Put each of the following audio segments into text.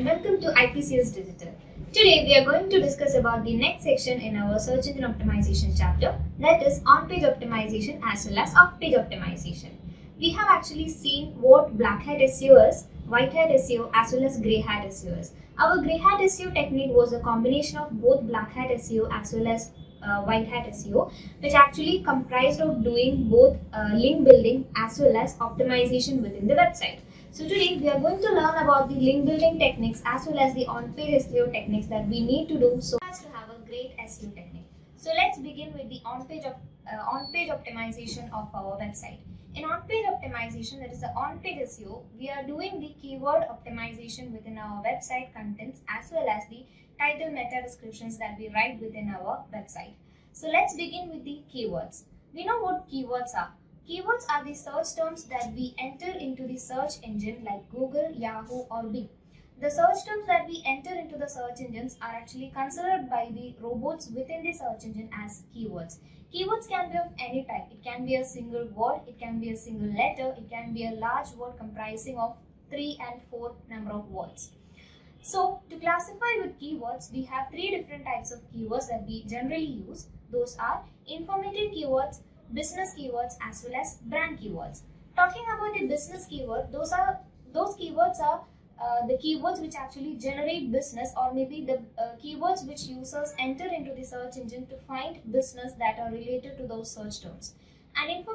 and welcome to IPCS Digital. Today we are going to discuss about the next section in our search engine optimization chapter, that is on-page optimization as well as off-page optimization. We have actually seen what black hat SEO is, white hat SEO as well as grey hat SEO is. Our grey hat SEO technique was a combination of both black hat SEO as well as white hat SEO, which actually comprised of doing both link building as well as optimization within the website. So today we are going to learn about the link building techniques as well as the on-page SEO techniques that we need to do so as to have a great SEO technique. So let's begin with the on-page optimization of our website. In on-page optimization, that is the on-page SEO, we are doing the keyword optimization within our website contents as well as the title meta descriptions that we write within our website. So let's begin with the keywords. We know what keywords are. Keywords are the search terms that we enter into the search engine like Google, Yahoo or Bing. The search terms that we enter into the search engines are actually considered by the robots within the search engine as keywords. Keywords can be of any type. It can be a single word, it can be a single letter, it can be a large word comprising of 3 and 4 number of words. So to classify with keywords, we have 3 different types of keywords that we generally use. Those are informative keywords, business keywords as well as brand keywords. Talking about the business keyword, those keywords are the keywords which actually generate business, or maybe the keywords which users enter into the search engine to find business that are related to those search terms. And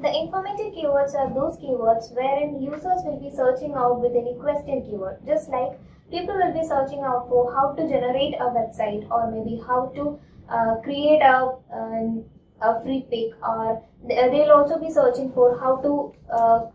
the informative keywords are those keywords wherein users will be searching out with any question keyword, just like people will be searching out for how to generate a website, or maybe how to create a free pic, or they'll also be searching for how to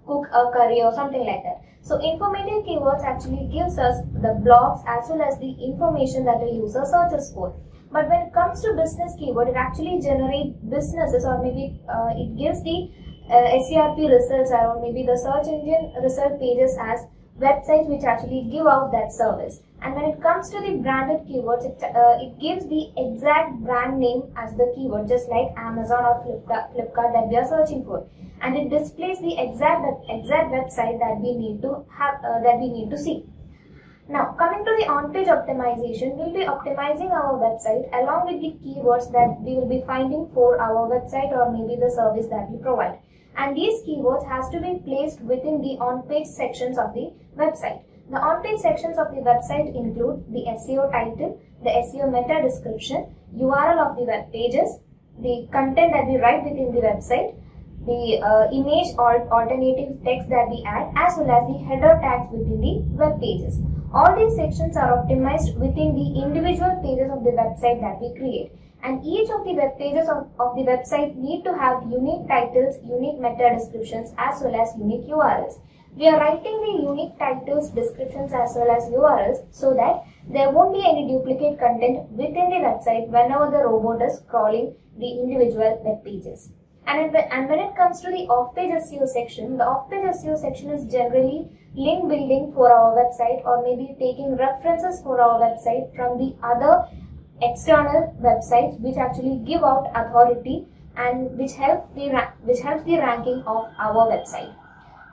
cook a curry or something like that. So informative keywords actually gives us the blogs as well as the information that the user searches for. But when it comes to business keyword, it actually generates businesses, or maybe it gives the SERP results, or maybe the search engine result pages as websites which actually give out that service. And when it comes to the branded keywords, it gives the exact brand name as the keyword, just like Amazon or Flipkart that we are searching for, and it displays the exact website that we need to have that we need to see. Now, coming to the on-page optimization, we'll be optimizing our website along with the keywords that we will be finding for our website or maybe the service that we provide. And these keywords has to be placed within the on-page sections of the website. The on-page sections of the website include the SEO title, the SEO meta description, URL of the web pages, the content that we write within the website, the image or alternative text that we add, as well as the header tags within the web pages. All these sections are optimized within the individual pages of the website that we create. And each of the web pages of the website need to have unique titles, unique meta descriptions as well as unique URLs. We are writing the unique titles, descriptions as well as URLs so that there won't be any duplicate content within the website whenever the robot is crawling the individual web pages. And when it comes to the off-page SEO section, the off-page SEO section is generally link building for our website, or maybe taking references for our website from the other external websites which actually give out authority and which helps the ranking of our website.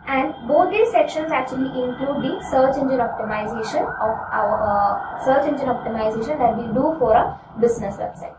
And both these sections actually include the search engine optimization of our search engine optimization that we do for a business website.